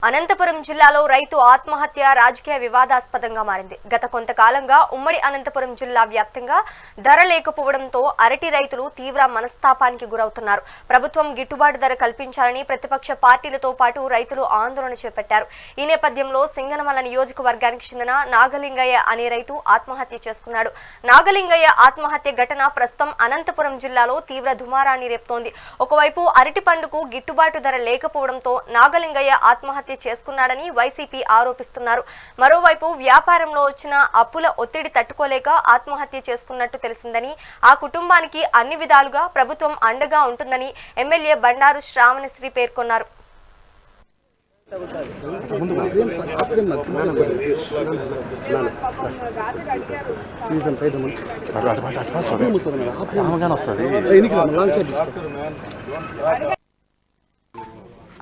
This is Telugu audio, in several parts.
అనంతపురం జిల్లాలో రైతు ఆత్మహత్య రాజకీయ వివాదాస్పదంగా మారింది. గత కొంతకాలంగా ఉమ్మడి అనంతపురం జిల్లా వ్యాప్తంగా ధర లేకపోవడంతో అరటి రైతులు తీవ్ర మనస్తాపానికి గురవుతున్నారు. ప్రభుత్వం గిట్టుబాటు ధర కల్పించాలని ప్రతిపక్ష పార్టీలతో పాటు రైతులు ఆందోళన చేపట్టారు. ఈ నేపథ్యంలో సింగనమల నియోజకవర్గానికి చెందిన నాగలింగయ్య అనే రైతు ఆత్మహత్య చేసుకున్నాడు. నాగలింగయ్య ఆత్మహత్య ఘటన ప్రస్తుతం అనంతపురం జిల్లాలో తీవ్ర దుమారాన్ని రేపుతోంది. ఒకవైపు అరటి పండుకు గిట్టుబాటు ధర లేకపోవడంతో నాగలింగయ్య ఆత్మహత్య చేసుకున్నాడని వైసీపీ ఆరోపిస్తున్నారు. మరోవైపు వ్యాపారంలో వచ్చిన అప్పుల ఒత్తిడి తట్టుకోలేక ఆత్మహత్య చేసుకున్నట్టు తెలిసిందని, ఆ కుటుంబానికి అన్ని విధాలుగా ప్రభుత్వం అండగా ఉంటుందని ఎమ్మెల్యే బండారు శ్రావణశ్రీ పేర్కొన్నారు.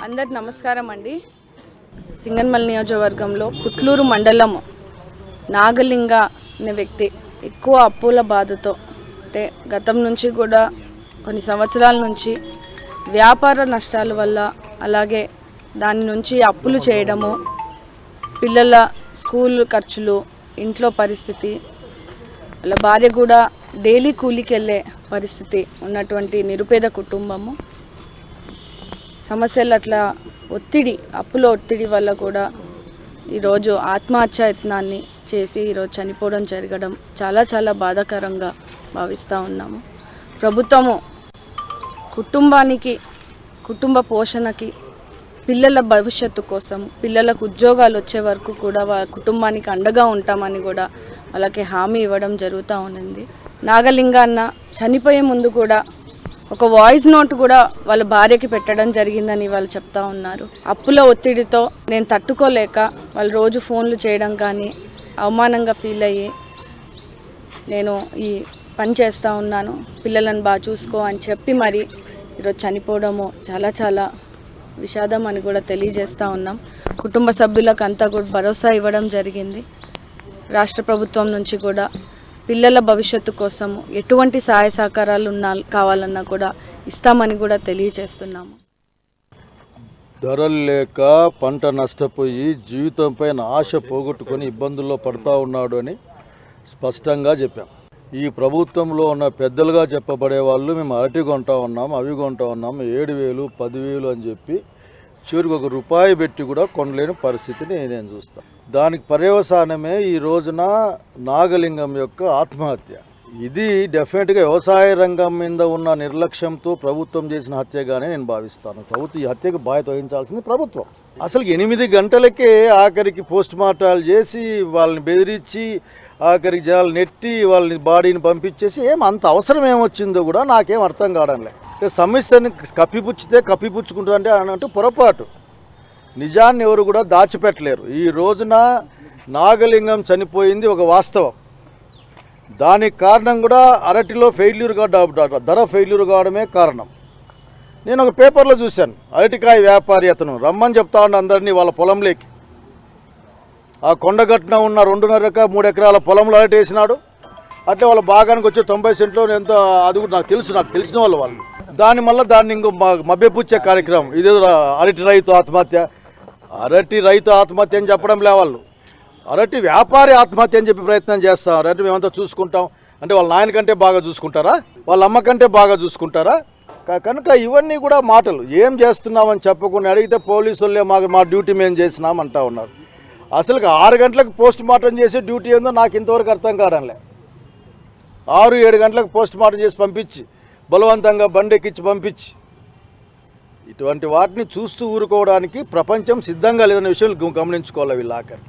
అందరికి నమస్కారం అండి. సింగనమల నియోజకవర్గంలో పుట్లూరు మండలం నాగలింగ అనే వ్యక్తి ఎక్కువ అప్పుల బాధతో, అంటే గతం నుంచి కూడా కొన్ని సంవత్సరాల నుంచి వ్యాపార నష్టాల వల్ల, అలాగే దాని నుంచి అప్పులు చేయడము, పిల్లల స్కూల్ ఖర్చులు, ఇంట్లో పరిస్థితి, అలా భార్య కూడా డైలీ కూలికి వెళ్ళే పరిస్థితి ఉన్నటువంటి నిరుపేద కుటుంబము. సమస్యలు అట్లా ఒత్తిడి, అప్పుల ఒత్తిడి వల్ల కూడా ఈరోజు ఆత్మహత్యాయత్నాన్ని చేసి ఈరోజు చనిపోవడం జరగడం చాలా చాలా బాధాకరంగా భావిస్తూ ఉన్నాము. ప్రభుత్వము కుటుంబానికి, కుటుంబ పోషణకి, పిల్లల భవిష్యత్తు కోసం, పిల్లలకు ఉద్యోగాలు వచ్చే వరకు కూడా కుటుంబానికి అండగా ఉంటామని కూడా వాళ్ళకి హామీ ఇవ్వడం జరుగుతూ ఉంది. నాగలింగ అన్న చనిపోయే ముందు కూడా ఒక వాయిస్ నోట్ కూడా వాళ్ళ భార్యకి పెట్టడం జరిగిందని వాళ్ళు చెప్తా ఉన్నారు. అప్పుల ఒత్తిడితో నేను తట్టుకోలేక వాళ్ళు రోజు ఫోన్లు చేయడం కానీ అవమానంగా ఫీల్ అయ్యి నేను ఈ పని చేస్తూ ఉన్నాను, పిల్లలను బాగా చూసుకో అని చెప్పి మరి ఈరోజు చనిపోవడము చాలా చాలా విషాదం అని కూడా తెలియజేస్తూ ఉన్నాం. కుటుంబ సభ్యులకు అంతా కూడా భరోసా ఇవ్వడం జరిగింది. రాష్ట్ర ప్రభుత్వం నుంచి కూడా పిల్లల భవిష్యత్తు కోసం ఎటువంటి సహాయ సహకారాలు కావాలన్నా కూడా ఇస్తామని కూడా తెలియజేస్తున్నాము. ధరలు లేక పంట నష్టపోయి జీవితం పైన ఆశ పోగొట్టుకొని ఇబ్బందుల్లో పడుతూ ఉన్నాడు అని స్పష్టంగా చెప్పాం. ఈ ప్రభుత్వంలో ఉన్న పెద్దలుగా చెప్పబడే వాళ్ళు మేము అరటి కొంటా ఉన్నాం, అవి కొంటా ఉన్నాం, 7,000 10,000 అని చెప్పి చివరికి ₹1 పెట్టి కూడా కొనలేని పరిస్థితిని నేను చూస్తాను. దానికి పర్యవసానమే ఈ రోజున నాగలింగం యొక్క ఆత్మహత్య. ఇది డెఫినెట్గా వ్యవసాయ రంగం మీద ఉన్న నిర్లక్ష్యంతో ప్రభుత్వం చేసిన హత్యగానే నేను భావిస్తాను. ప్రభుత్వం ఈ హత్యకు బాధ్యత వహించాల్సింది ప్రభుత్వం. అసలు 8 గంటలకే ఆఖరికి పోస్ట్ మార్టాలు చేసి వాళ్ళని బెదిరించి ఆఖరికి జనాలు నెట్టి వాళ్ళని బాడీని పంపించేసి అంత అవసరం ఏమొచ్చిందో కూడా నాకేం అర్థం కావడంలే. సమస్యని కప్పిపుచ్చుకుంటుందంటే అన్నట్టు పొరపాటు. నిజాన్ని ఎవరు కూడా దాచిపెట్టలేరు. ఈ రోజున నాగలింగం చనిపోయింది ఒక వాస్తవం. దానికి కారణం కూడా అరటిలో ధర ఫెయిల్యూర్ కావడమే కారణం. నేను ఒక పేపర్లో చూశాను, అరటికాయ వ్యాపారి అతను రమ్మని చెప్తా ఉండే అందరినీ వాళ్ళ పొలంలోకి. ఆ కొండగట్టున ఉన్న 2.5-3 ఎకరాల పొలంలో అరటి వేసినాడు. అట్లే వాళ్ళ భాగానికి వచ్చే 90 సెంట్లో ఎంత, అది కూడా నాకు తెలిసిన వాళ్ళు దాన్ని ఇంకో మభ్యపుచ్చే కార్యక్రమం. ఇదేదో అరటి రైతు ఆత్మహత్య అని చెప్పడం లే, వాళ్ళు అరటి వ్యాపారి ఆత్మహత్య అని చెప్పి ప్రయత్నం చేస్తాం. అరటి మేమంతా చూసుకుంటాం అంటే వాళ్ళ నాయన కంటే బాగా చూసుకుంటారా, వాళ్ళ అమ్మ కంటే బాగా చూసుకుంటారా? కనుక ఇవన్నీ కూడా మాటలు. ఏం చేస్తున్నామని చెప్పకుండా అడిగితే పోలీసు వాళ్ళే మా డ్యూటీ మేము చేసినామంటా ఉన్నారు. అసలు 6 గంటలకు పోస్ట్ మార్టం చేసే డ్యూటీ ఏందో నాకు ఇంతవరకు అర్థం కావడంలే. 6-7 గంటలకు పోస్ట్ మార్టం చేసి పంపించి బలవంతంగా బండెక్కించి పంపించి, ఇటువంటి వాటిని చూస్తూ ఊరుకోవడానికి ప్రపంచం సిద్ధంగా లేదనే విషయం గమనించుకోవాలి వీళ్ళు ఆఖరి.